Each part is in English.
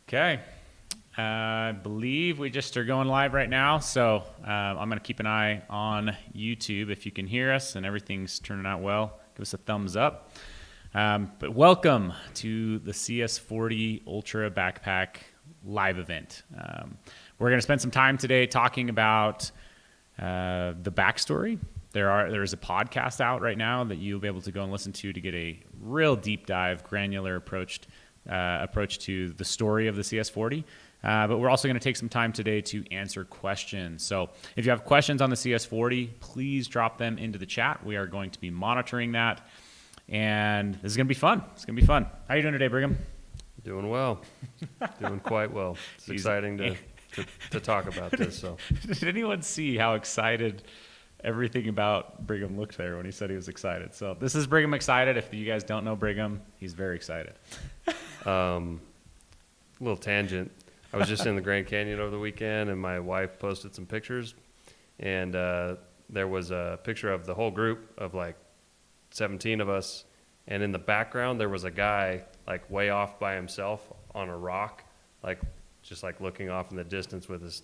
Okay. I believe we just are going live right now, so I'm going to keep an eye on YouTube. If you can hear us and everything's turning out well, give us a thumbs up. But welcome to the CS40 Ultra Backpack live event. We're going to spend some time today talking about the backstory. There is a podcast out right now that you'll be able to go and listen to get a real deep dive, granular approach to the story of the CS40. But we're also going to take some time today to answer questions. So if you have questions on the CS40, please drop them into the chat. We are going to be monitoring that. And this is going to be fun. It's going to be fun. How are you doing today, Brigham? Doing well. Doing quite well. It's exciting to talk about this. So, did anyone see how excited everything about Brigham looked there when he said he was excited? So this is Brigham excited. If you guys don't know Brigham, he's very excited. Little tangent. I was just in the Grand Canyon over the weekend, and my wife posted some pictures, and there was a picture of the whole group of like 17 of us, and in the background there was a guy like way off by himself on a rock, like just like looking off in the distance with his,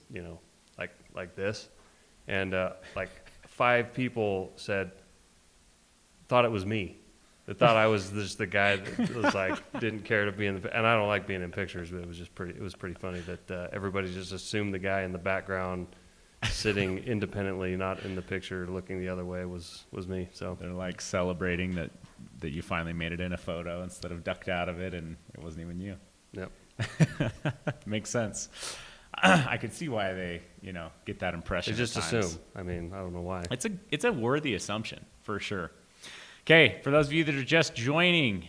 like this, and like 5 people thought it was me. They thought I was just the guy that was like didn't care to be in the, and I don't like being in pictures, but it was pretty funny that everybody just assumed the guy in the background sitting independently, not in the picture, looking the other way was me. So they're like celebrating that you finally made it in a photo instead of ducked out of it, and it wasn't even you. Yep. Makes sense. I could see why they, get that impression. They just assume. I mean, I don't know why. It's a worthy assumption for sure. Okay, for those of you that are just joining,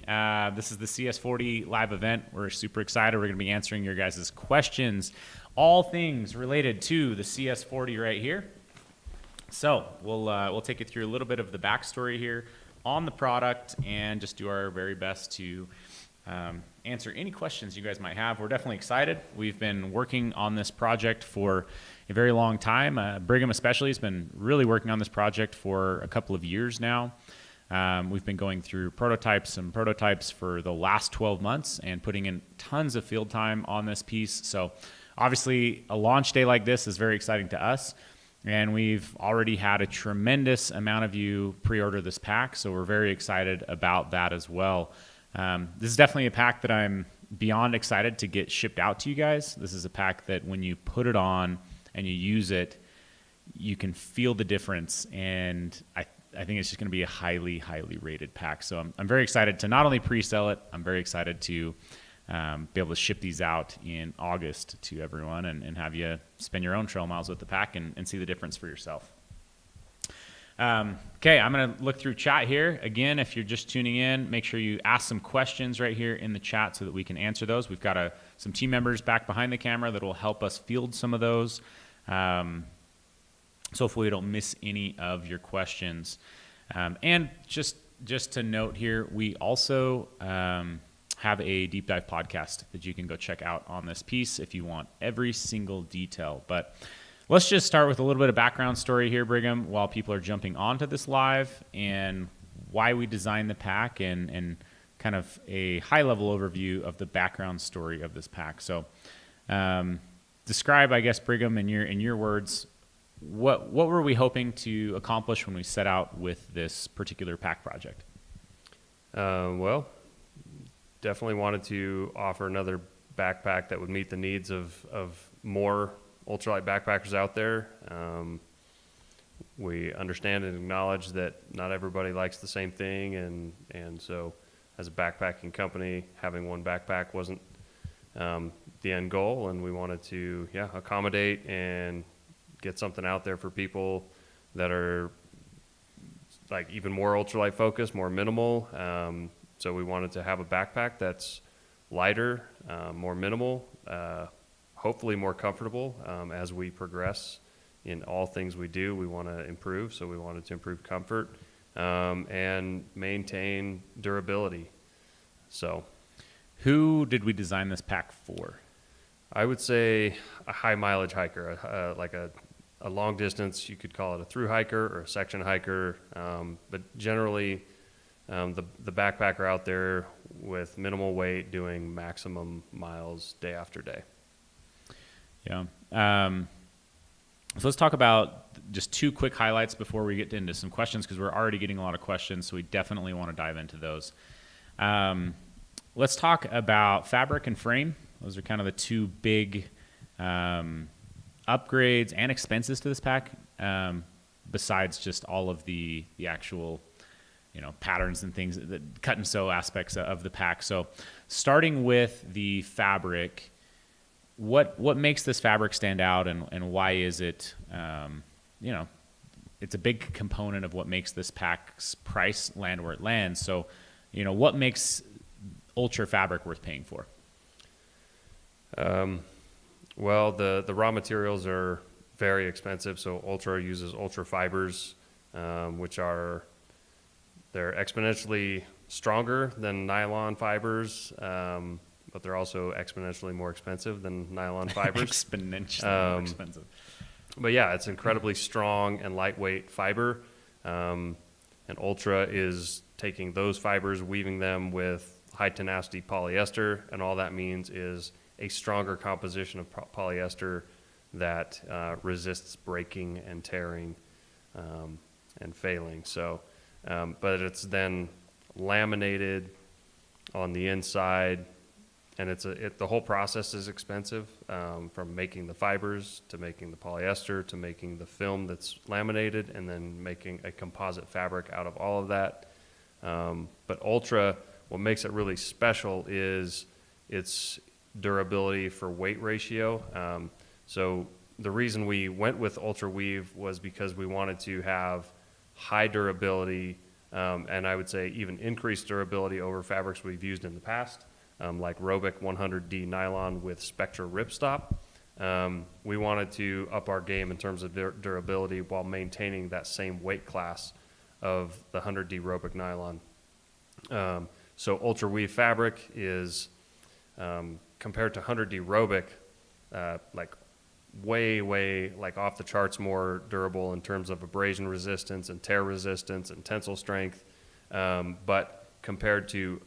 this is the CS40 live event. We're super excited. We're going to be answering your guys' questions, all things related to the CS40 right here. So we'll take you through a little bit of the backstory here on the product and just do our very best to answer any questions you guys might have. We're definitely excited. We've been working on this project for a very long time. Brigham especially has been really working on this project for a couple of years now. We've been going through prototypes for the last 12 months and putting in tons of field time on this piece. So obviously a launch day like this is very exciting to us. And we've already had a tremendous amount of you pre-order this pack. So we're very excited about that as well. This is definitely a pack that I'm beyond excited to get shipped out to you guys. This is a pack that when you put it on and you use it, you can feel the difference. And I think it's just going to be a highly, highly rated pack. So I'm very excited to not only pre-sell it, I'm very excited to be able to ship these out in August to everyone and have you spend your own trail miles with the pack and see the difference for yourself. Okay, I'm going to look through chat here. Again, if you're just tuning in, make sure you ask some questions right here in the chat so that we can answer those. We've got some team members back behind the camera that will help us field some of those. So hopefully we don't miss any of your questions. And just to note here, we also have a deep dive podcast that you can go check out on this piece if you want every single detail. But let's just start with a little bit of background story here, Brigham, while people are jumping onto this live and why we designed the pack and kind of a high-level overview of the background story of this pack. So describe, I guess, Brigham, in your words, what were we hoping to accomplish when we set out with this particular pack project? Well, definitely wanted to offer another backpack that would meet the needs of more ultralight backpackers out there. We understand and acknowledge that not everybody likes the same thing, and so as a backpacking company, having one backpack wasn't the end goal, and we wanted to accommodate and get something out there for people that are like even more ultralight focused, more minimal. So we wanted to have a backpack that's lighter, more minimal, hopefully more comfortable. As we progress in all things we do, we want to improve. So we wanted to improve comfort and maintain durability. So, who did we design this pack for? I would say a high mileage hiker, like a long distance. You could call it a through hiker or a section hiker, but generally the backpacker out there with minimal weight, doing maximum miles day after day. Yeah. So let's talk about just 2 quick highlights before we get into some questions, because we're already getting a lot of questions, so we definitely want to dive into those. Let's talk about fabric and frame. Those are kind of the 2 big upgrades and expenses to this pack, besides just all of the actual patterns and things, the cut and sew aspects of the pack. So starting with the fabric, what makes this fabric stand out, and why is it, it's a big component of what makes this pack's price land where it lands. So, what makes Ultra fabric worth paying for? Well, the raw materials are very expensive. So Ultra uses Ultra fibers, which they're exponentially stronger than nylon fibers, but they're also exponentially more expensive than nylon fibers. Exponentially more expensive. But yeah, it's incredibly strong and lightweight fiber. And Ultra is taking those fibers, weaving them with high tenacity polyester, and all that means is a stronger composition of polyester that resists breaking and tearing and failing. So, but it's then laminated on the inside, and the whole process is expensive, from making the fibers to making the polyester to making the film that's laminated, and then making a composite fabric out of all of that. But Ultra, what makes it really special is its durability for weight ratio. So the reason we went with Ultra Weave was because we wanted to have high durability, and I would say even increased durability over fabrics we've used in the past, like Robic 100D nylon with Spectra ripstop. We wanted to up our game in terms of durability while maintaining that same weight class of the 100D Robic nylon. So Ultra Weave fabric is, compared to 100D Robic, like way like off the charts more durable in terms of abrasion resistance and tear resistance and tensile strength. But compared to,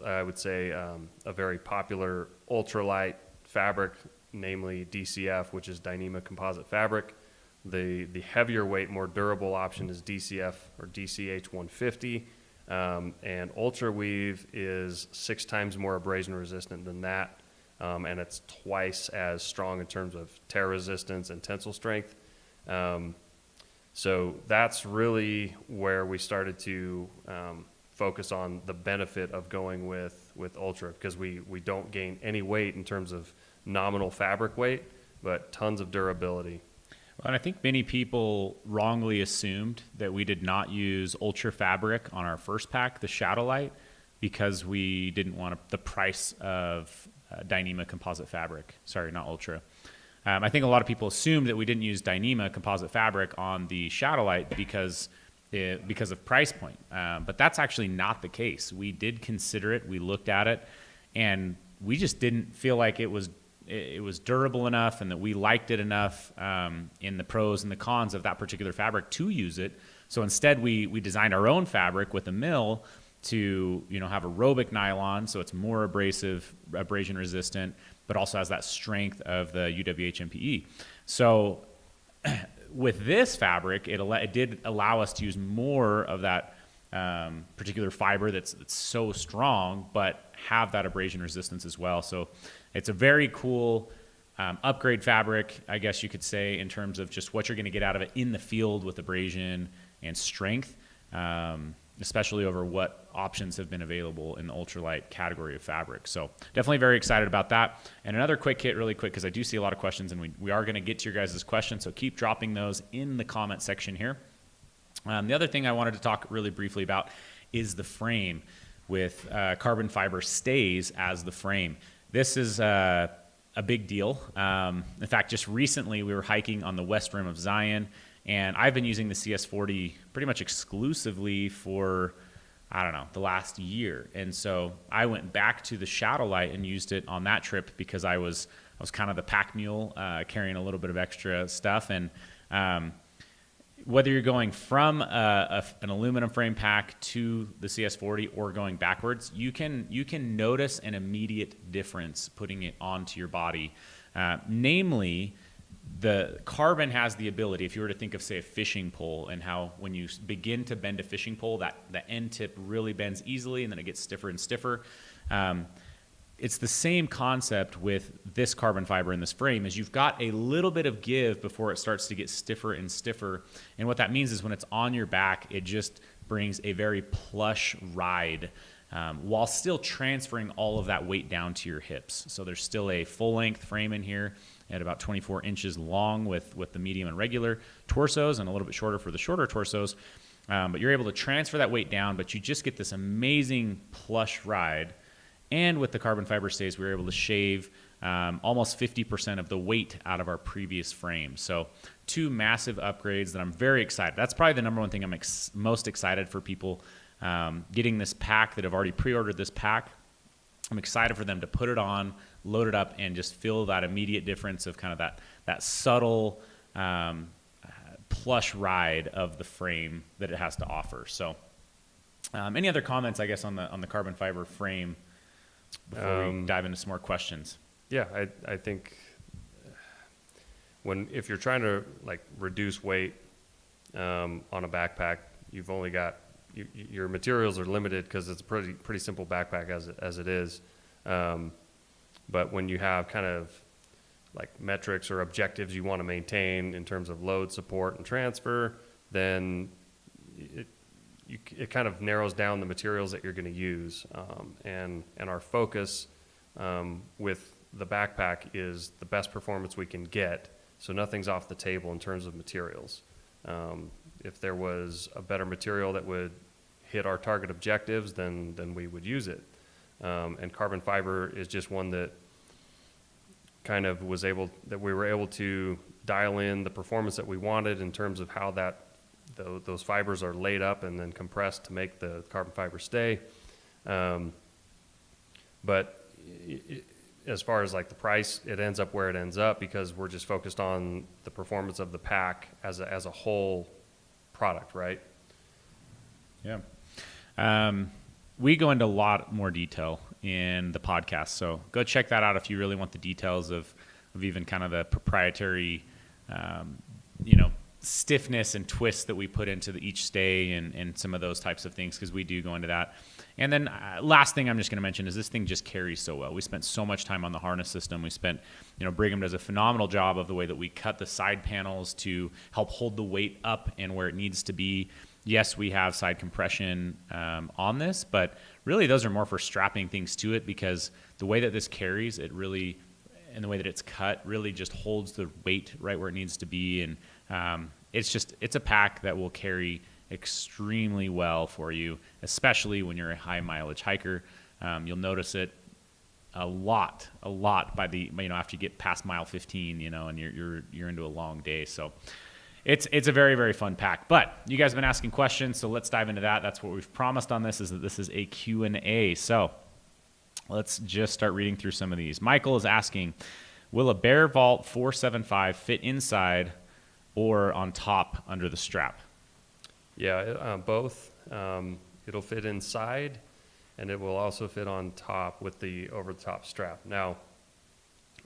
I would say, a very popular ultralight fabric, namely DCF, which is Dyneema composite fabric, the heavier weight, more durable option is DCF or DCH 150. And Ultra Weave is 6 times more abrasion resistant than that. And it's twice as strong in terms of tear resistance and tensile strength. So that's really where we started to focus on the benefit of going with Ultra, because we don't gain any weight in terms of nominal fabric weight, but tons of durability. Well, and I think many people wrongly assumed that we did not use Ultra fabric on our first pack, the Shadow Light, because we didn't want the price of Dyneema composite fabric. Sorry, not Ultra. I think a lot of people assumed that we didn't use Dyneema composite fabric on the Shadow Light because of price point. But that's actually not the case. We did consider it. We looked at it, and we just didn't feel like it was durable enough, and that we liked it enough in the pros and the cons of that particular fabric to use it. So instead, we designed our own fabric with a mill to have a Robic nylon, so it's more abrasive, abrasion resistant, but also has that strength of the UWH MPE. So with this fabric, it did allow us to use more of that particular fiber that's so strong, but have that abrasion resistance as well. So it's a very cool upgrade fabric, I guess you could say, in terms of just what you're going to get out of it in the field with abrasion and strength, especially over what options have been available in the ultralight category of fabric. So definitely very excited about that. And another quick hit really quick, because I do see a lot of questions, and we are going to get to your guys' questions, so keep dropping those in the comment section here. The other thing I wanted to talk really briefly about is the frame with carbon fiber stays as the frame. This is a big deal. In fact, just recently we were hiking on the west rim of Zion, and I've been using the CS40 pretty much exclusively for, I don't know, the last year. And so I went back to the Shadow Light and used it on that trip because I was kind of the pack mule, carrying a little bit of extra stuff. And whether you're going from an aluminum frame pack to the CS40 or going backwards, you can notice an immediate difference putting it onto your body. Namely, the carbon has the ability, if you were to think of, say, a fishing pole, and how when you begin to bend a fishing pole, that the end tip really bends easily and then it gets stiffer and stiffer. It's the same concept with this carbon fiber in this frame, is you've got a little bit of give before it starts to get stiffer and stiffer. And what that means is when it's on your back, it just brings a very plush ride, while still transferring all of that weight down to your hips. So there's still a full-length frame in here at about 24 inches long with the medium and regular torsos, and a little bit shorter for the shorter torsos. But you're able to transfer that weight down, but you just get this amazing plush ride. And with the carbon fiber stays, we were able to shave almost 50% of the weight out of our previous frame. So 2 massive upgrades that I'm very excited. That's probably the number one thing I'm most excited for people getting this pack that have already pre-ordered this pack. I'm excited for them to put it on, load it up, and just feel that immediate difference of kind of that subtle plush ride of the frame that it has to offer. So any other comments, I guess, on the carbon fiber frame before we dive into some more questions? Yeah, I think if you're trying to like reduce weight on a backpack, you've only got your materials are limited because it's a pretty simple backpack as it is. But when you have kind of like metrics or objectives you want to maintain in terms of load, support, and transfer, then it kind of narrows down the materials that you're going to use. And our focus with the backpack is the best performance we can get, so nothing's off the table in terms of materials. If there was a better material that would hit our target objectives, then we would use it. And carbon fiber is just one that kind of we were able to dial in the performance that we wanted in terms of how those fibers are laid up and then compressed to make the carbon fiber stay. But as far as like the price, it ends up where it ends up because we're just focused on the performance of the pack as a whole product, right? Yeah. We go into a lot more detail in the podcast, so go check that out if you really want the details of even kind of the proprietary, stiffness and twists that we put into each stay and some of those types of things, because we do go into that. And then last thing I'm just going to mention is this thing just carries so well. We spent so much time on the harness system. We spent, Brigham does a phenomenal job of the way that we cut the side panels to help hold the weight up and where it needs to be. Yes, we have side compression on this, but really those are more for strapping things to it, because the way that this carries, it really, and the way that it's cut, really just holds the weight right where it needs to be. And it's a pack that will carry extremely well for you, especially when you're a high mileage hiker. You'll notice it a lot by after you get past mile 15, and you're into a long day. So it's a very, very fun pack. But you guys have been asking questions, so let's dive into that. That's what we've promised on this, is that this is a Q&A. So let's just start reading through some of these. Michael is asking, will a Bear Vault 475 fit inside or on top under the strap? Yeah, both. It'll fit inside, and it will also fit on top with the over-the-top strap. Now,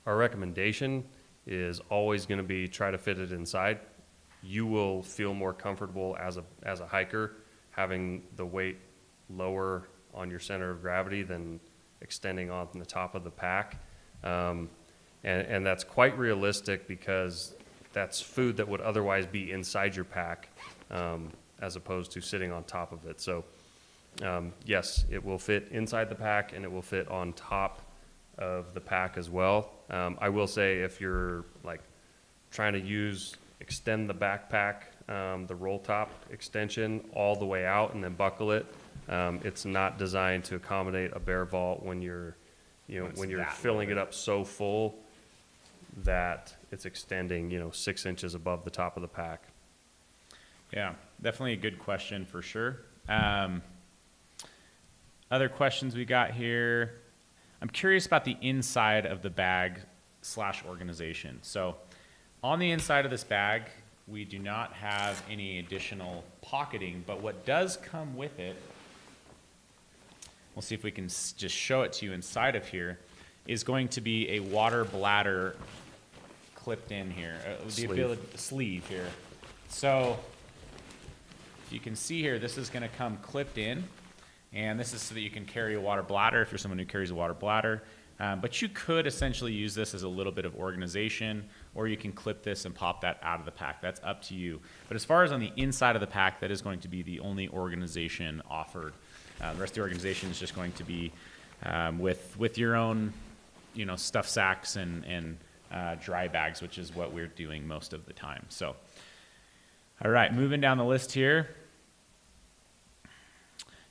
our recommendation is always going to be try to fit it inside. You will feel more comfortable as a hiker having the weight lower on your center of gravity than extending on the top of the pack. And that's quite realistic, because that's food that would otherwise be inside your pack, as opposed to sitting on top of it. So yes, it will fit inside the pack and it will fit on top of the pack as well. I will say, if you're like trying to extend the backpack, the roll top extension all the way out and then buckle it, it's not designed to accommodate a Bear Vault when you're filling it up so full that it's extending 6 inches above the top of the pack. Yeah, definitely a good question for sure. Other questions we got here. I'm curious about the inside of the bag / organization. So on the inside of this bag, we do not have any additional pocketing, but what does come with it, we'll see if we can just show it to you inside of here, is going to be a water bladder clipped in here, sleeve here. So if you can see here, this is going to come clipped in, and this is so that you can carry a water bladder if you're someone who carries a water bladder. But you could essentially use this as a little bit of organization, or you can clip this and pop that out of the pack. That's up to you. But as far as on the inside of the pack, that is going to be the only organization offered. The rest of the organization is just going to be with your own, stuff sacks and dry bags, which is what we're doing most of the time. So, all right, moving down the list here.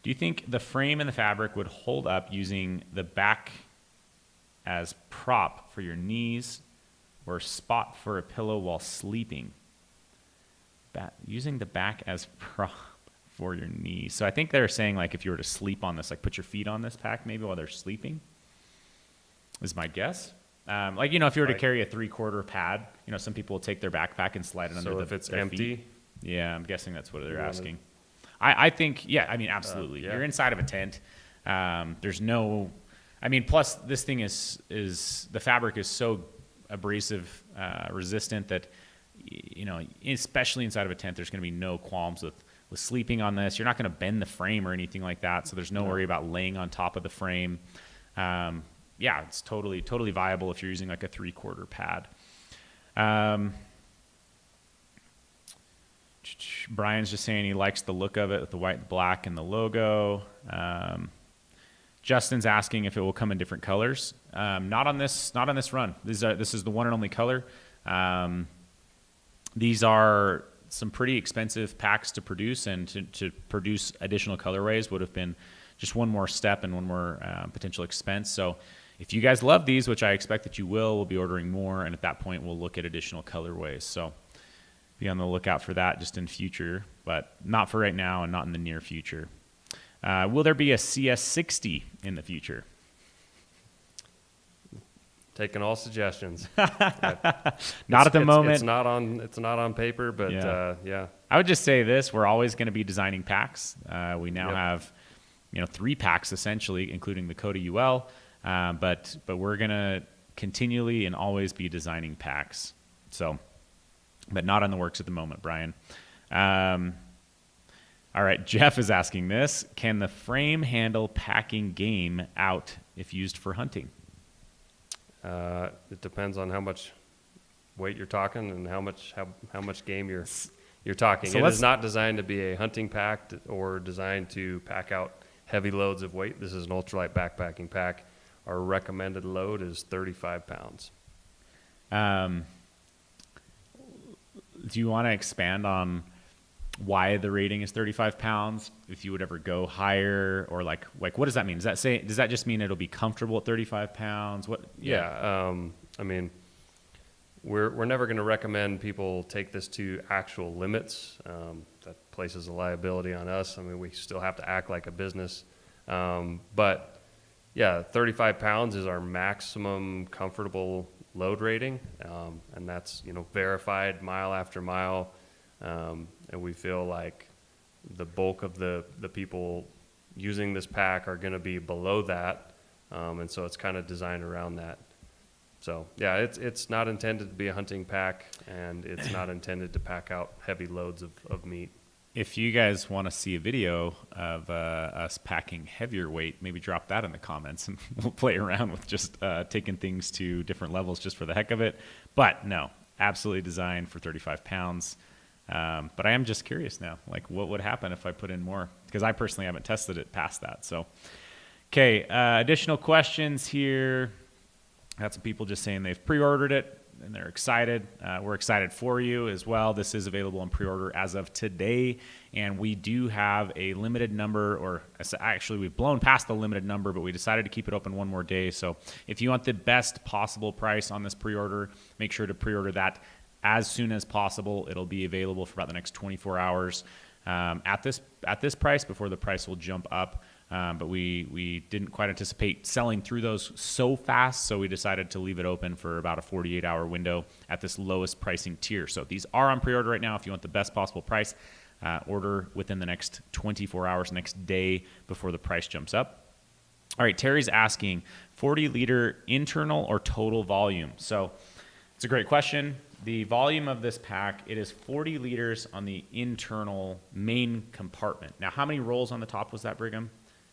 Do you think the frame and the fabric would hold up using the back as prop for your knees or spot for a pillow while sleeping? Using the back as prop for your knees. So I think they're saying, like, if you were to sleep on this, like put your feet on this pack maybe while they're sleeping, is my guess. If you were to carry a 3/4 pad, some people will take their backpack and slide it under So if it's their empty? feet. Yeah, I'm guessing that's what they're asking. I think, absolutely. Yeah. You're inside of a tent. There's no... plus this thing is the fabric is so abrasive resistant that, especially inside of a tent, there's going to be no qualms with sleeping on this. You're not going to bend the frame or anything like that, so there's no worry about laying on top of the frame. It's totally viable if you're using like a 3/4 pad. Brian's just saying he likes the look of it with the white and black and the logo. Justin's asking if it will come in different colors. Not on this run. This is the one and only color. These are some pretty expensive packs to produce, and to produce additional colorways would have been just one more step and one more potential expense. So if you guys love these, which I expect that you will, we'll be ordering more, and at that point we'll look at additional colorways. So be on the lookout for that just in future, but not for right now and not in the near future. Will there be a CS40 in the future? Taking all suggestions. Not at the moment. It's not on paper, but yeah. I would just say this: we're always going to be designing packs. We now have, 3 packs essentially, including the Coda UL. But we're going to continually and always be designing packs. So, but not in the works at the moment, Brian. All right, Jeff is asking this: can the frame handle packing game out if used for hunting? It depends on how much weight you're talking and how much game you're talking. So it is not designed to be a hunting pack or designed to pack out heavy loads of weight. This is an ultralight backpacking pack. Our recommended load is 35 pounds. Do you want to expand on why the rating is 35 pounds? If you would ever go higher, or like what does that mean? Does that just mean it'll be comfortable at 35 pounds? What? Yeah. We're never going to recommend people take this to actual limits. That places a liability on us. We still have to act like a business. But yeah, 35 pounds is our maximum comfortable load rating. And that's, verified mile after mile. And we feel like the bulk of the people using this pack are going to be below that. And so it's kind of designed around that. So yeah, it's not intended to be a hunting pack, and it's not intended to pack out heavy loads of meat. If you guys want to see a video of us packing heavier weight, maybe drop that in the comments, and we'll play around with just taking things to different levels just for the heck of it. But no, absolutely designed for 35 pounds. But I am just curious now, like what would happen if I put in more? Because I personally haven't tested it past that. So, okay, additional questions here. Got some people just saying they've pre-ordered it and they're excited. We're excited for you as well. This is available in pre-order as of today, and we do have a limited number, or actually we've blown past the limited number, but we decided to keep it open one more day. So if you want the best possible price on this pre-order, make sure to pre-order that as soon as possible. It'll be available for about the next 24 hours at this price before the price will jump up. but we didn't quite anticipate selling through those so fast, so we decided to leave it open for about a 48-hour window at this lowest pricing tier. So these are on pre-order right now. If you want the best possible price, order within the next 24 hours, next day, before the price jumps up. All right, Terry's asking 40-liter internal or total volume. So it's a great question. The volume of this pack, it is 40 liters on the internal main compartment. Now, how many rolls on the top was that, Brigham?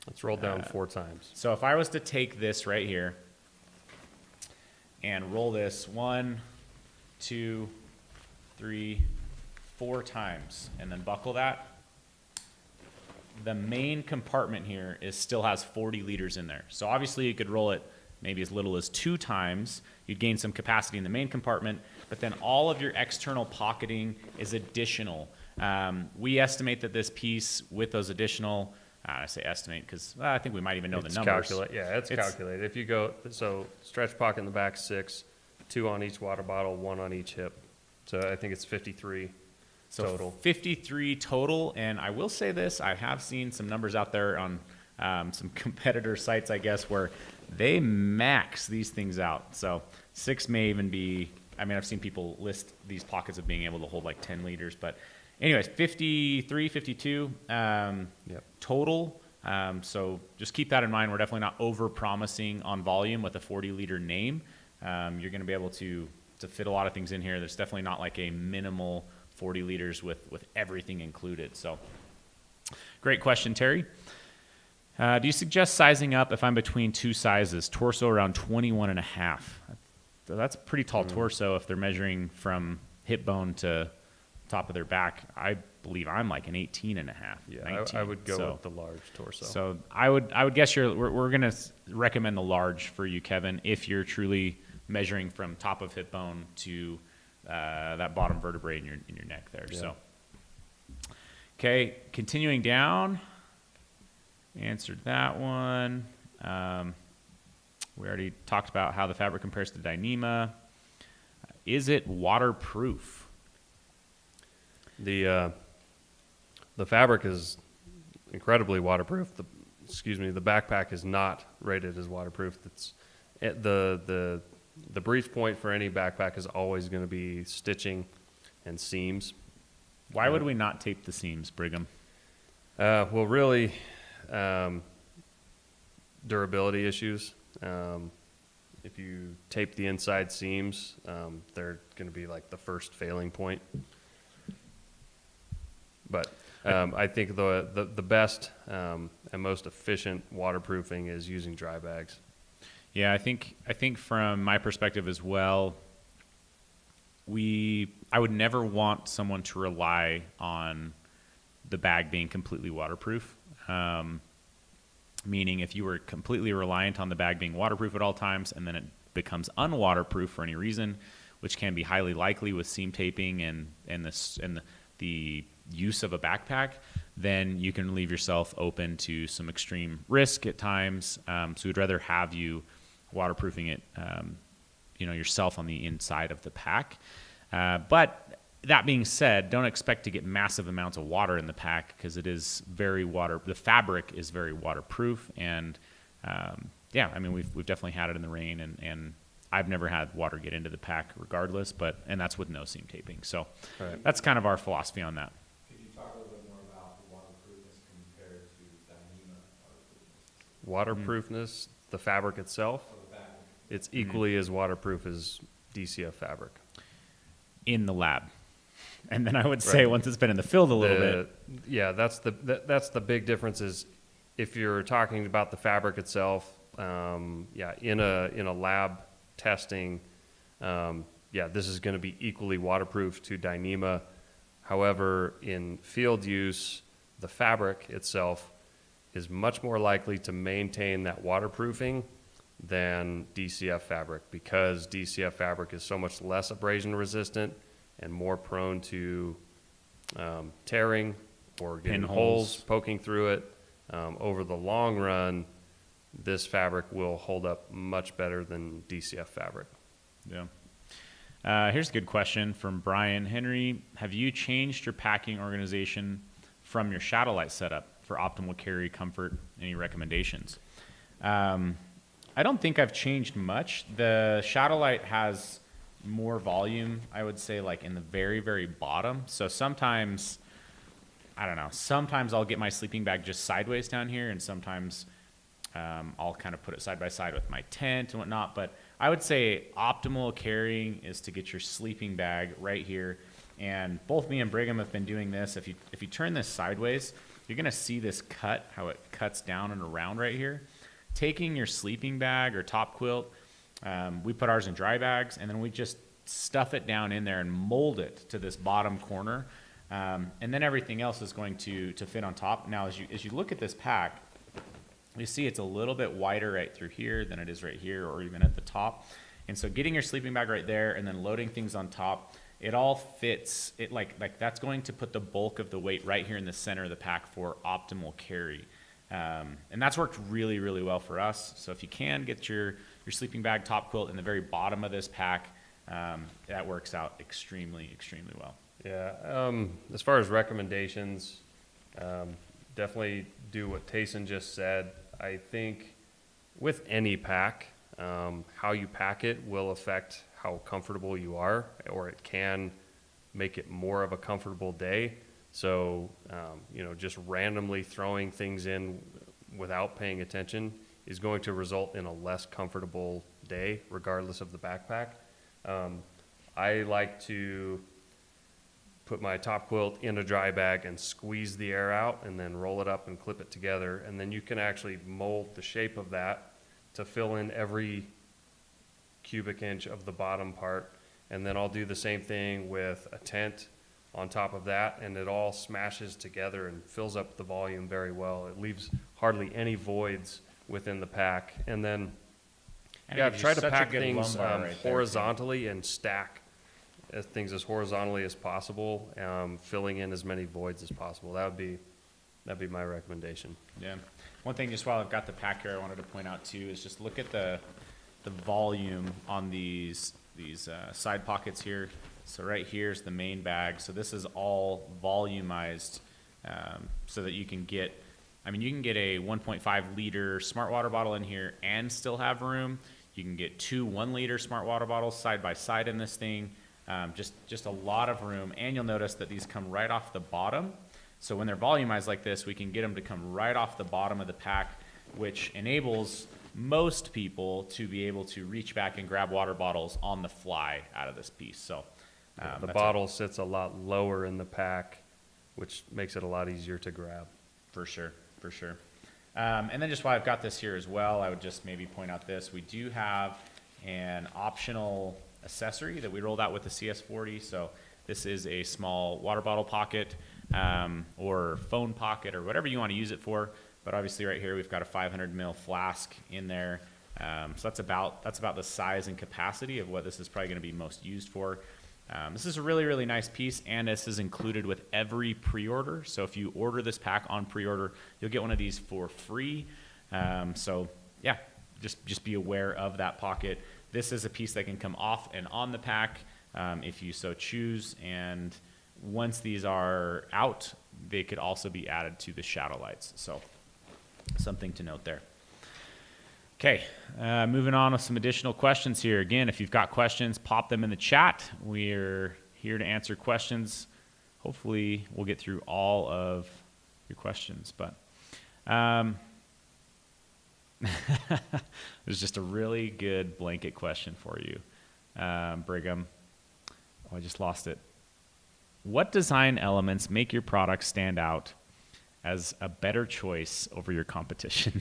Let's roll down 4 times. So if I was to take this right here and roll this 1, 2, 3, 4 times, and then buckle that, the main compartment here still has 40 liters in there. So obviously you could roll it maybe as little as 2 times. You'd gain some capacity in the main compartment, but then all of your external pocketing is additional. We estimate that this piece with those additional, I say estimate because I think we might even know the numbers. It's calculated. If you go, so stretch pocket in the back 6, 2 on each water bottle, 1 on each hip. So I think it's 53 total. 53 total, and I will say this, I have seen some numbers out there on some competitor sites, I guess, where they max these things out. So 6 may even be, I mean, I've seen people list these pockets of being able to hold like 10 liters, but anyways, 53, 52 total. So just keep that in mind. We're definitely not over-promising on volume with a 40-liter name. You're going to be able to fit a lot of things in here. There's definitely not like a minimal 40 liters with everything included. So great question, Terry. Do you suggest sizing up if I'm between 2 sizes, torso around 21 and a half? That's a pretty tall torso if they're measuring from hip bone to top of their back. I believe I'm like an 18 and a half. Yeah, 19, I would go with the large torso. So I would guess we're going to recommend the large for you, Kevin, if you're truly measuring from top of hip bone to that bottom vertebrae in your neck there. Yeah. So, okay, continuing down, answered that one. We already talked about how the fabric compares to Dyneema. Is it waterproof? The fabric is incredibly waterproof. The backpack is not rated as waterproof. The breach point for any backpack is always going to be stitching and seams. Why would we not tape the seams, Brigham? Well, really, durability issues. If you tape the inside seams, they're going to be like the first failing point. But I think the best and most efficient waterproofing is using dry bags. Yeah, I think from my perspective as well, I would never want someone to rely on the bag being completely waterproof. Meaning if you were completely reliant on the bag being waterproof at all times and then it becomes unwaterproof for any reason, which can be highly likely with seam taping and the use of a backpack, then you can leave yourself open to some extreme risk at times. So we'd rather have you waterproofing it, yourself on the inside of the pack. But that being said, don't expect to get massive amounts of water in the pack because it is the fabric is very waterproof. And we've definitely had it in the rain and I've never had water get into the pack regardless, and that's with no seam taping. So That's kind of our philosophy on that. Could you talk a little bit more about the waterproofness compared to Dyneema Waterproofness, the fabric itself, it's equally as waterproof as DCF fabric. In the lab. And then I would say once it's been in the field a little bit. Yeah, that's the big difference is if you're talking about the fabric itself, in a lab testing, this is going to be equally waterproof to Dyneema. However, in field use, the fabric itself is much more likely to maintain that waterproofing than DCF fabric because DCF fabric is so much less abrasion resistant and more prone to tearing or getting holes poking through it. Over the long run, this fabric will hold up much better than DCF fabric. Yeah. Here's a good question from Brian Henry. Have you changed your packing organization from your Shadowlight setup? for optimal carry comfort. Any recommendations? I don't think I've changed much. The shadow light has more volume, I would say, like in the very, very bottom. So sometimes, I don't know, sometimes I'll get my sleeping bag just sideways down here, and sometimes I'll kind of put it side by side with my tent and whatnot. But I would say optimal carrying is to get your sleeping bag right here. And both me and Brigham have been doing this. If you turn this sideways, you're going to see this cut, how it cuts down and around right here. Taking your sleeping bag or top quilt, we put ours in dry bags, and then we just stuff it down in there and mold it to this bottom corner. And then everything else is going to fit on top. Now, as you look at this pack, you see it's a little bit wider right through here than it is right here or even at the top. And so getting your sleeping bag right there and then loading things on top, it all fits. It like that's going to put the bulk of the weight right here in the center of the pack for optimal carry. And that's worked really, really well for us. So if you can get your sleeping bag top quilt in the very bottom of this pack, that works out extremely, extremely well. Yeah. As far as recommendations, definitely do what Tayson just said. I think with any pack, how you pack it will affect how comfortable you are, or it can make it more of a comfortable day. So, just randomly throwing things in without paying attention is going to result in a less comfortable day, regardless of the backpack. I like to put my top quilt in a dry bag and squeeze the air out and then roll it up and clip it together. And then you can actually mold the shape of that to fill in every cubic inch of the bottom part. And then I'll do the same thing with a tent on top of that, and it all smashes together and fills up the volume very well. It leaves hardly any voids within the pack. And then try to pack things horizontally and stack things as horizontally as possible, filling in as many voids as possible. That'd be my recommendation. Yeah. One thing, just while I've got the pack here, I wanted to point out too is just look at the volume on these side pockets here. So right here's the main bag. So this is all volumized, so that you can get a 1.5 liter smart water bottle in here and still have room. You can get 2 1 liter smart water bottles side by side in this thing. Just a lot of room. And you'll notice that these come right off the bottom. So when they're volumized like this, we can get them to come right off the bottom of the pack, which enables most people to be able to reach back and grab water bottles on the fly out of this piece. So the bottle sits a lot lower in the pack, which makes it a lot easier to grab. For sure. And then just while I've got this here as well, I would just maybe point out this. We do have an optional accessory that we rolled out with the CS40. So this is a small water bottle pocket, or phone pocket, or whatever you want to use it for. But obviously right here we've got a 500 ml flask in there. So that's about the size and capacity of what this is probably going to be most used for. This is a really, really nice piece, and this is included with every pre-order. So if you order this pack on pre-order, you'll get one of these for free. So yeah, just be aware of that pocket. This is a piece that can come off and on the pack, if you so choose. And once these are out, they could also be added to the shadow lights. So something to note there. Okay, moving on with some additional questions here. Again, if you've got questions, pop them in the chat. We're here to answer questions. Hopefully, we'll get through all of your questions. But there's just a really good blanket question for you, Brigham. Oh, I just lost it. What design elements make your product stand out as a better choice over your competition?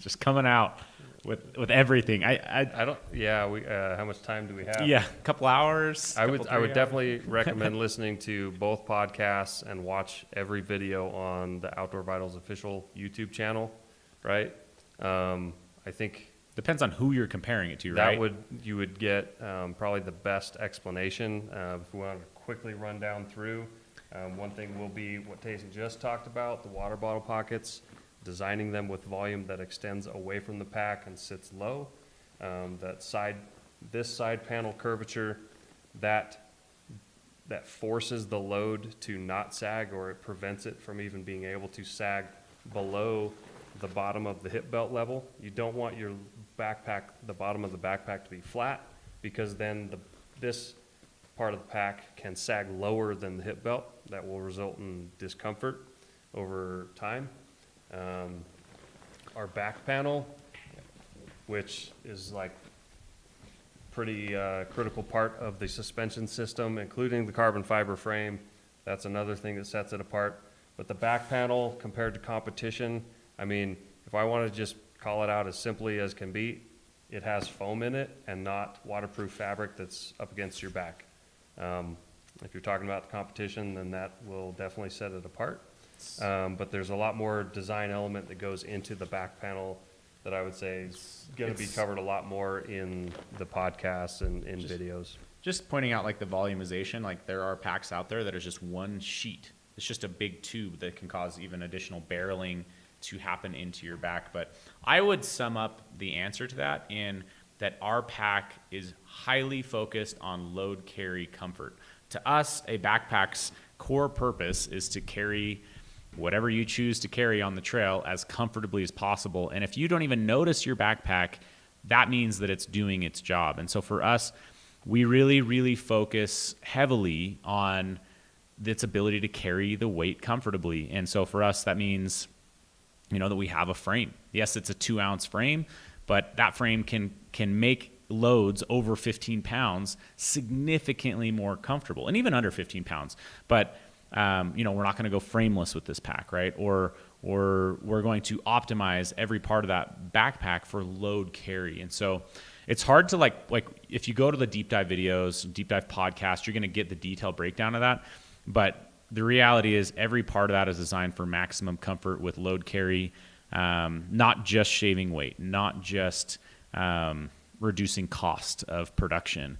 Just coming out with everything. I don't. Yeah. How much time do we have? Yeah, a couple hours. I would definitely recommend listening to both podcasts and watch every video on the Outdoor Vitals official YouTube channel. Right. I think depends on who you're comparing it to. Right. You would get probably the best explanation. If we want to quickly run down through, one thing will be what Tayson just talked about: the water bottle pockets. Designing them with volume that extends away from the pack and sits low. This side panel curvature, that that forces the load to not sag, or it prevents it from even being able to sag below the bottom of the hip belt level. You don't want your backpack, the bottom of the backpack, to be flat, because then this part of the pack can sag lower than the hip belt. That will result in discomfort over time. Our back panel, which is like pretty critical part of the suspension system, including the carbon fiber frame. That's another thing that sets it apart. But the back panel, compared to competition, I mean, if I want to just call it out as simply as can be, it has foam in it and not waterproof fabric that's up against your back. If you're talking about the competition, then that will definitely set it apart. But there's a lot more design element that goes into the back panel that I would say is going to be covered a lot more in the podcasts and in videos. Just pointing out like the volumization, like there are packs out there that is just one sheet. It's just a big tube that can cause even additional barreling to happen into your back. But I would sum up the answer to that in that our pack is highly focused on load carry comfort. To us, a backpack's core purpose is to carry whatever you choose to carry on the trail as comfortably as possible. And if you don't even notice your backpack, that means that it's doing its job. And so for us, we really, really focus heavily on its ability to carry the weight comfortably. And so for us, that means, that we have a frame. Yes, it's a 2-ounce frame, but that frame can make loads over 15 pounds significantly more comfortable, and even under 15 pounds. But we're not going to go frameless with this pack, right? Or we're going to optimize every part of that backpack for load carry. And so it's hard to like if you go to the deep dive videos, deep dive podcast, you're going to get the detailed breakdown of that. But the reality is every part of that is designed for maximum comfort with load carry, not just shaving weight, not just reducing cost of production,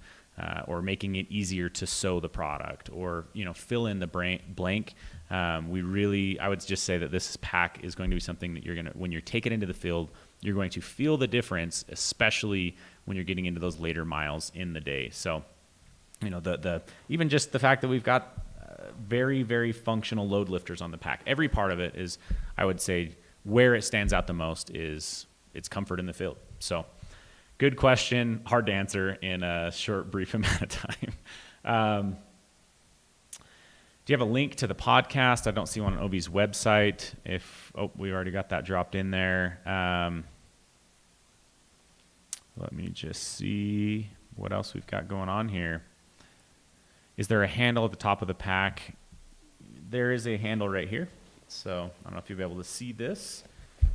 or making it easier to sew the product, or fill in the blank. I would just say that this pack is going to be something that when you take it into the field, you're going to feel the difference, especially when you're getting into those later miles in the day. So, even just the fact that we've got very, very functional load lifters on the pack. Every part of it is, I would say, where it stands out the most is its comfort in the field. So, good question, hard to answer in a short, brief amount of time. Do you have a link to the podcast? I don't see one on OB's website. We already got that dropped in there. Let me just see what else we've got going on here. Is there a handle at the top of the pack? There is a handle right here. So I don't know if you'll be able to see this,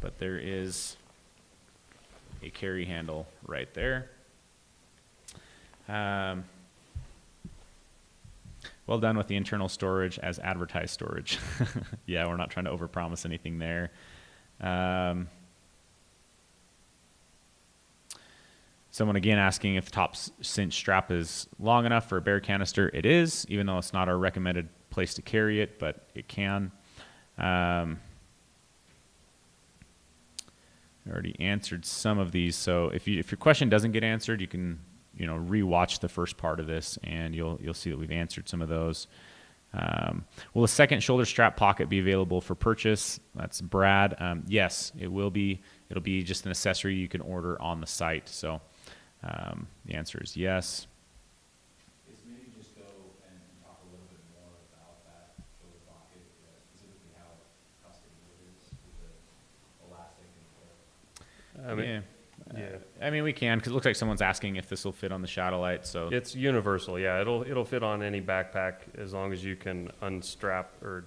but there is a carry handle right there. Well done with the internal storage as advertised storage. Yeah, we're not trying to overpromise anything there. Someone again asking if the top cinch strap is long enough for a bear canister. It is, even though it's not our recommended place to carry it, but it can. I already answered some of these, so if your question doesn't get answered, you can re-watch the first part of this, and you'll see that we've answered some of those. Will a second shoulder strap pocket be available for purchase? That's Brad. Yes, it will be. It'll be just an accessory you can order on the site. So the answer is yes. Maybe just go and talk a little bit more about that shoulder pocket, specifically how custom it is with the elastic and Yeah. I mean, we can, because it looks like someone's asking if this will fit on the Shadowlight. So It's universal, yeah. It'll fit on any backpack as long as you can unstrap or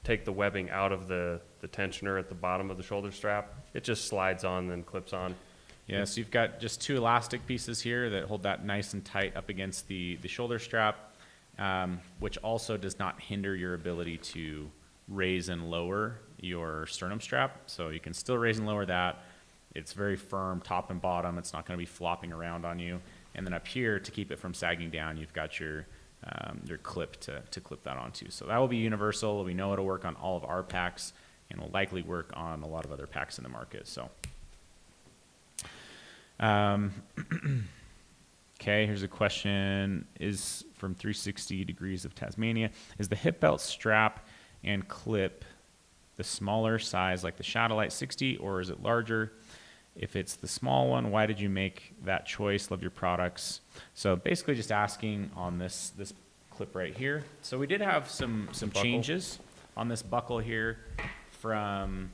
take the webbing out of the tensioner at the bottom of the shoulder strap. It just slides on and clips on. yeah, so you've got just 2 elastic pieces here that hold that nice and tight up against the shoulder strap, which also does not hinder your ability to raise and lower your sternum strap. So you can still raise and lower that. It's very firm, top and bottom. It's not going to be flopping around on you. And then up here, to keep it from sagging down, you've got your clip to clip that onto. So that will be universal. We know it'll work on all of our packs, and will likely work on a lot of other packs in the market. So, Okay, here's a question, is from 360 Degrees of Tasmania. Is the hip belt strap and clip the smaller size like the Shadowlight 60, or is it larger? If it's the small one, why did you make that choice? Love your products. So basically just asking on this clip right here. So we did have some changes on this buckle here from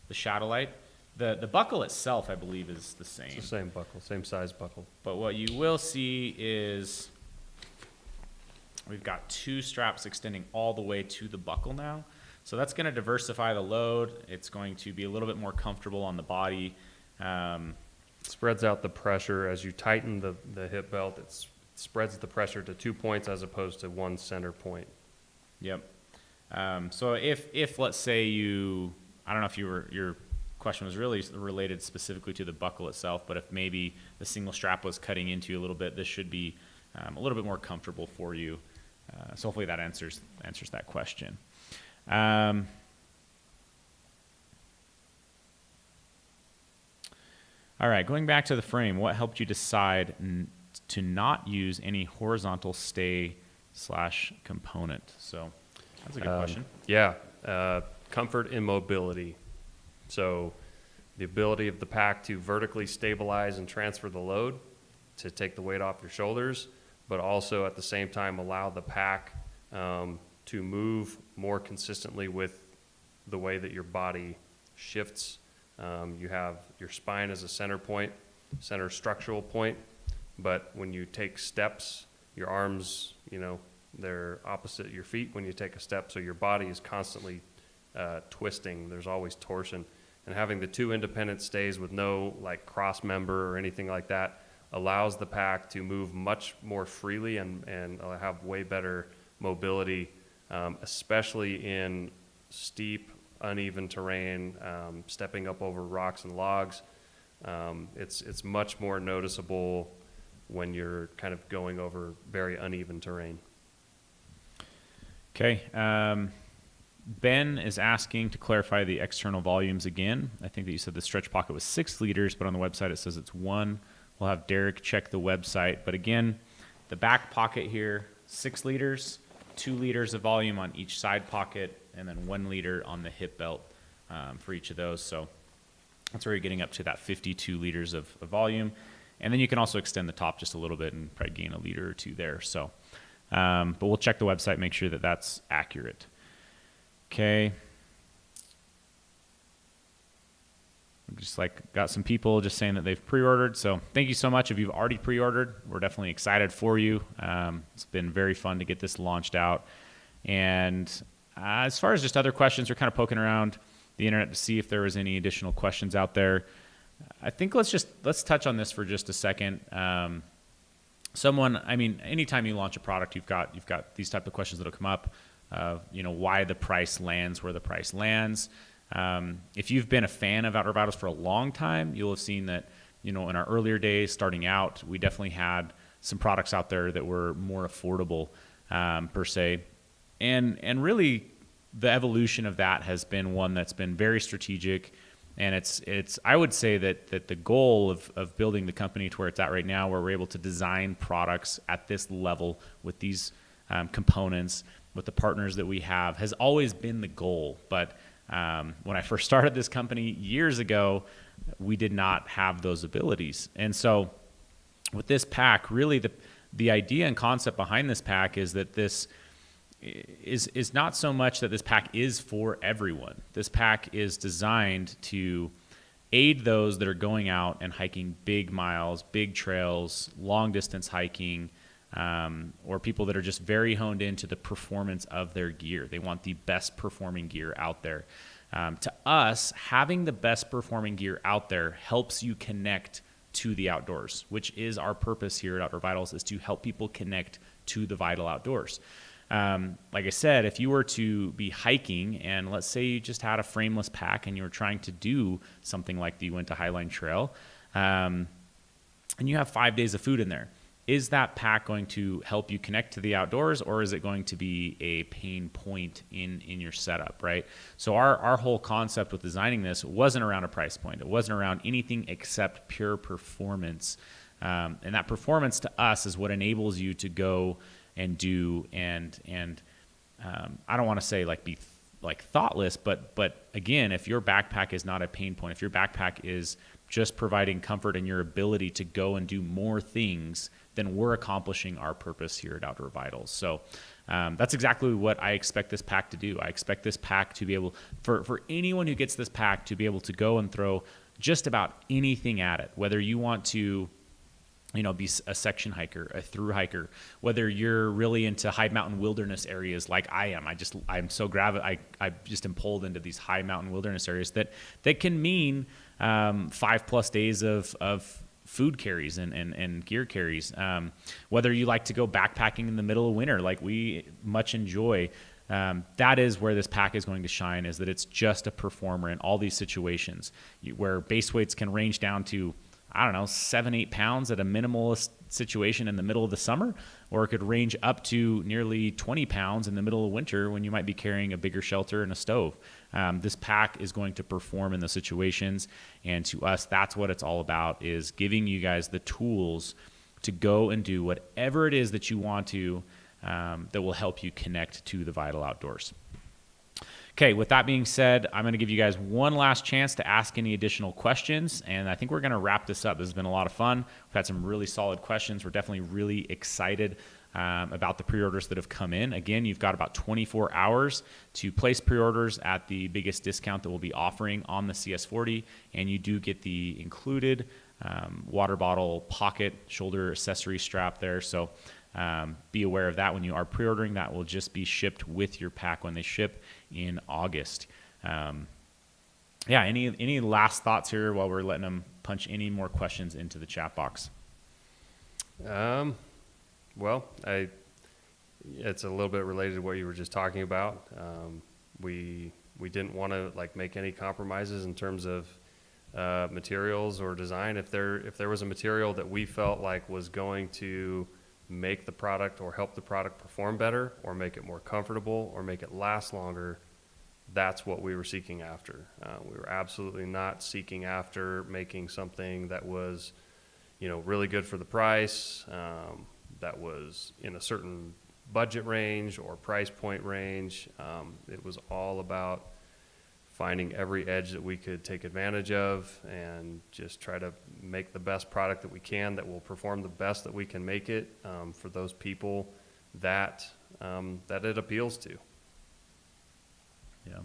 the Shadowlight. The buckle itself, I believe, is the same. It's the same buckle, same size buckle. But what you will see is we've got two straps extending all the way to the buckle now. So that's going to diversify the load. It's going to be a little bit more comfortable on the body. Spreads out the pressure as you tighten the hip belt. It spreads the pressure to 2 points as opposed to one center point. Yep. So if let's say I don't know if your question was really related specifically to the buckle itself, but if maybe the single strap was cutting into you a little bit, this should be a little bit more comfortable for you. So hopefully that answers that question. All right, going back to the frame, what helped you decide to not use any horizontal stay/component? So that's a good question. Yeah, comfort and mobility. So the ability of the pack to vertically stabilize and transfer the load to take the weight off your shoulders, but also at the same time allow the pack to move more consistently with the way that your body shifts. You have your spine as a center structural point, but when you take steps, your arms, they're opposite your feet when you take a step, so your body is constantly twisting. There's always torsion. And having the two independent stays with no cross member or anything like that allows the pack to move much more freely and have way better mobility, especially in steep, uneven terrain, stepping up over rocks and logs. It's much more noticeable when you're kind of going over very uneven terrain. Okay. Ben is asking to clarify the external volumes again. I think that you said the stretch pocket was 6 liters, but on the website it says it's 1. We'll have Derek check the website. But again, the back pocket here, 6 liters, 2 liters of volume on each side pocket, and then 1 liter on the hip belt for each of those. So that's where you're getting up to that 52 liters of volume. And then you can also extend the top just a little bit and probably gain a liter or 2 there. So, but we'll check the website, make sure that that's accurate. Okay. Just got some people just saying that they've pre-ordered. So thank you so much if you've already pre-ordered. We're definitely excited for you. It's been very fun to get this launched out. And as far as just other questions, we're kind of poking around the internet to see if there was any additional questions out there. I think let's touch on this for just a second. Anytime you launch a product, you've got these type of questions that'll come up. Why the price lands where the price lands. If you've been a fan of Outdoor Vitals for a long time, you'll have seen that, in our earlier days starting out, we definitely had some products out there that were more affordable, per se. And really the evolution of that has been one that's been very strategic. And it's I would say that the goal of building the company to where it's at right now, where we're able to design products at this level with these components, with the partners that we have, has always been the goal. But when I first started this company years ago, we did not have those abilities. And so with this pack, really the idea and concept behind this pack is that this is not so much that this pack is for everyone. This pack is designed to aid those that are going out and hiking big miles, big trails, long distance hiking, or people that are just very honed into the performance of their gear. They want the best performing gear out there. To us, having the best performing gear out there helps you connect to the outdoors, which is our purpose here at Outdoor Vitals, is to help people connect to the vital outdoors. Like I said, if you were to be hiking and let's say you just had a frameless pack and you were trying to do something like the Uinta Highline Trail, and you have 5 days of food in there, is that pack going to help you connect to the outdoors, or is it going to be a pain point in your setup, right? So our whole concept with designing this wasn't around a price point. It wasn't around anything except pure performance. And that performance to us is what enables you to go and do and I don't want to say like be like thoughtless, but again, if your backpack is not a pain point, if your backpack is just providing comfort and your ability to go and do more things, then we're accomplishing our purpose here at Outdoor Vitals. So that's exactly what I expect this pack to do. I expect this pack to be able, for anyone who gets this pack, to be able to go and throw just about anything at it, whether you want to be a section hiker, a through hiker, whether you're really into high mountain wilderness areas like I am. I'm so I just am pulled into these high mountain wilderness areas that can mean 5+ days of food carries and gear carries. Whether you like to go backpacking in the middle of winter, like we much enjoy, that is where this pack is going to shine, is that it's just a performer in all these situations where base weights can range down to, 7-8 pounds at a minimalist situation in the middle of the summer, or it could range up to nearly 20 pounds in the middle of winter when you might be carrying a bigger shelter and a stove. This pack is going to perform in those situations, and to us, that's what it's all about, is giving you guys the tools to go and do whatever it is that you want to, that will help you connect to the vital outdoors. Okay, with that being said, I'm going to give you guys one last chance to ask any additional questions, and I think we're going to wrap this up. This has been a lot of fun. We've had some really solid questions. We're definitely really excited about the pre-orders that have come in. Again, you've got about 24 hours to place pre-orders at the biggest discount that we'll be offering on the CS40, and you do get the included water bottle, pocket, shoulder accessory strap there. So be aware of that when you are pre-ordering. That will just be shipped with your pack when they ship in August. Any last thoughts here while we're letting them punch any more questions into the chat box? Well, it's a little bit related to what you were just talking about. We didn't want to make any compromises in terms of materials or design. If there was a material that we felt like was going to make the product or help the product perform better or make it more comfortable or make it last longer, that's what we were seeking after. We were absolutely not seeking after making something that was, really good for the price, that was in a certain budget range or price point range. It was all about finding every edge that we could take advantage of and just try to make the best product that we can, that will perform the best that we can make it for those people that it appeals to. Yeah.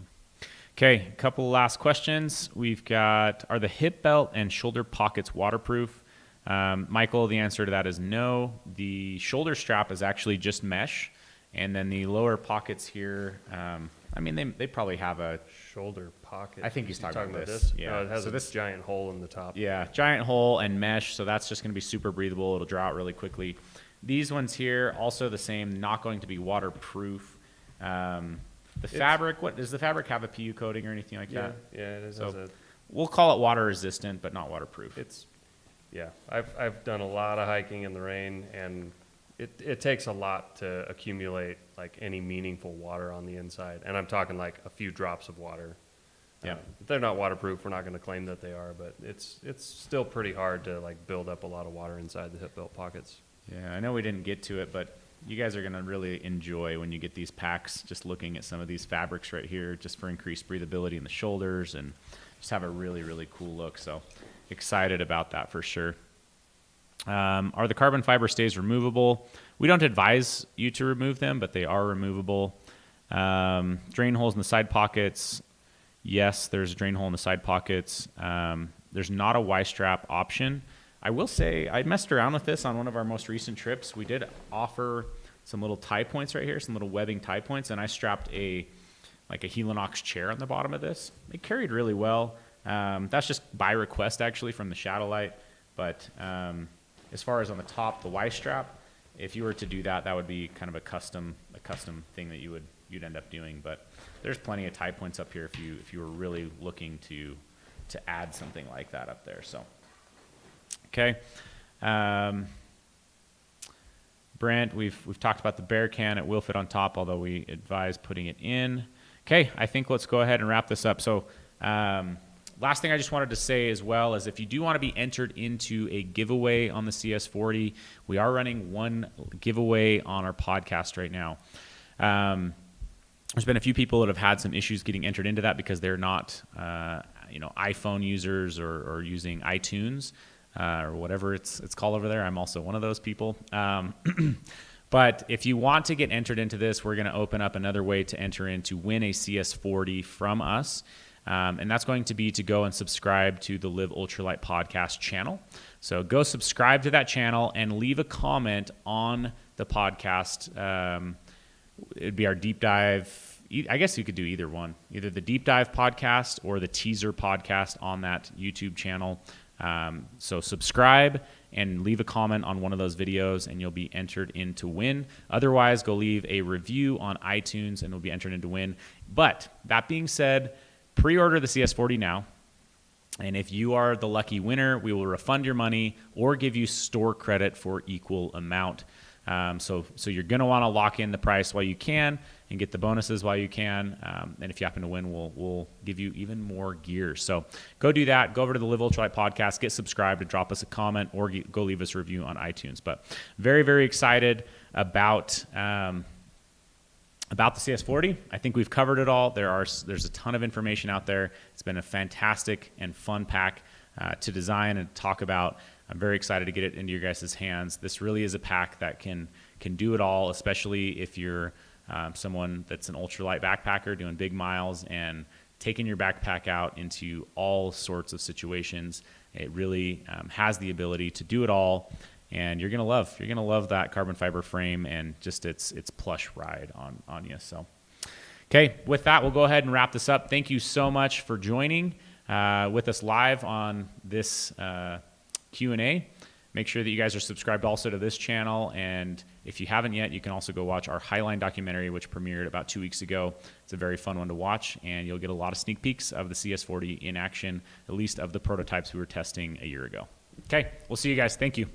Okay, a couple last questions. We've got, are the hip belt and shoulder pockets waterproof? Michael, the answer to that is no. The shoulder strap is actually just mesh, and then the lower pockets here, they probably have a shoulder pocket. I think he's talking about this. Yeah, it has this giant hole in the top. Yeah, giant hole and mesh, so that's just going to be super breathable. It'll draw out really quickly. These ones here, also the same, not going to be waterproof. Fabric, does the fabric have a PU coating or anything like that? Yeah, it is. So we'll call it water resistant, but not waterproof. I've done a lot of hiking in the rain, and it takes a lot to accumulate any meaningful water on the inside, and I'm talking a few drops of water. Yeah, if they're not waterproof, we're not going to claim that they are, but it's still pretty hard to build up a lot of water inside the hip belt pockets. Yeah, I know we didn't get to it, but you guys are going to really enjoy when you get these packs, just looking at some of these fabrics right here, just for increased breathability in the shoulders and just have a really, really cool look. So excited about that for sure. Are the carbon fiber stays removable? We don't advise you to remove them, but they are removable. Drain holes in the side pockets. Yes, there's a drain hole in the side pockets. There's not a Y-strap option. I will say I messed around with this on one of our most recent trips. We did offer some little tie points right here, some little webbing tie points, and I strapped a Helinox chair on the bottom of this. It carried really well. That's just by request actually from the Shadow Light. But as far as on the top, the Y-strap, if you were to do that, that would be kind of a custom thing that you'd end up doing. But there's plenty of tie points up here if you were really looking to add something like that up there. So. Okay, Brent, we've talked about the bear can. It will fit on top, although we advise putting it in. Okay, I think let's go ahead and wrap this up. So last thing I just wanted to say as well is if you do want to be entered into a giveaway on the CS40, we are running one giveaway on our podcast right now. There's been a few people that have had some issues getting entered into that because they're not, iPhone users or using iTunes or whatever it's called over there. I'm also one of those people. But if you want to get entered into this, we're going to open up another way to enter in to win a CS40 from us. And that's going to be to go and subscribe to the Live Ultralight podcast channel. So go subscribe to that channel and leave a comment on the podcast. It'd be our deep dive. I guess you could do either one, either the deep dive podcast or the teaser podcast on that YouTube channel. So subscribe and leave a comment on one of those videos and you'll be entered in to win. Otherwise, go leave a review on iTunes and you'll be entered in to win. But that being said, pre-order the CS40 now. And if you are the lucky winner, we will refund your money or give you store credit for equal amount. So you're going to want to lock in the price while you can and get the bonuses while you can. And if you happen to win, we'll give you even more gear. So go do that. Go over to the Live Ultralight podcast, get subscribed, and drop us a comment or go leave us a review on iTunes. But very, very excited about the CS40. I think we've covered it all. There's a ton of information out there. It's been a fantastic and fun pack to design and talk about. I'm very excited to get it into your guys' hands. This really is a pack that can do it all, especially if you're someone that's an ultralight backpacker doing big miles and taking your backpack out into all sorts of situations. It really has the ability to do it all, and you're gonna love that carbon fiber frame and just its plush ride on you. So, okay, with that, we'll go ahead and wrap this up. Thank you so much for joining with us live on this Q&A. Make sure that you guys are subscribed also to this channel, and if you haven't yet, you can also go watch our Highline documentary, which premiered about 2 weeks ago. It's a very fun one to watch, and you'll get a lot of sneak peeks of the CS40 in action, at least of the prototypes we were testing a year ago. Okay, we'll see you guys. Thank you.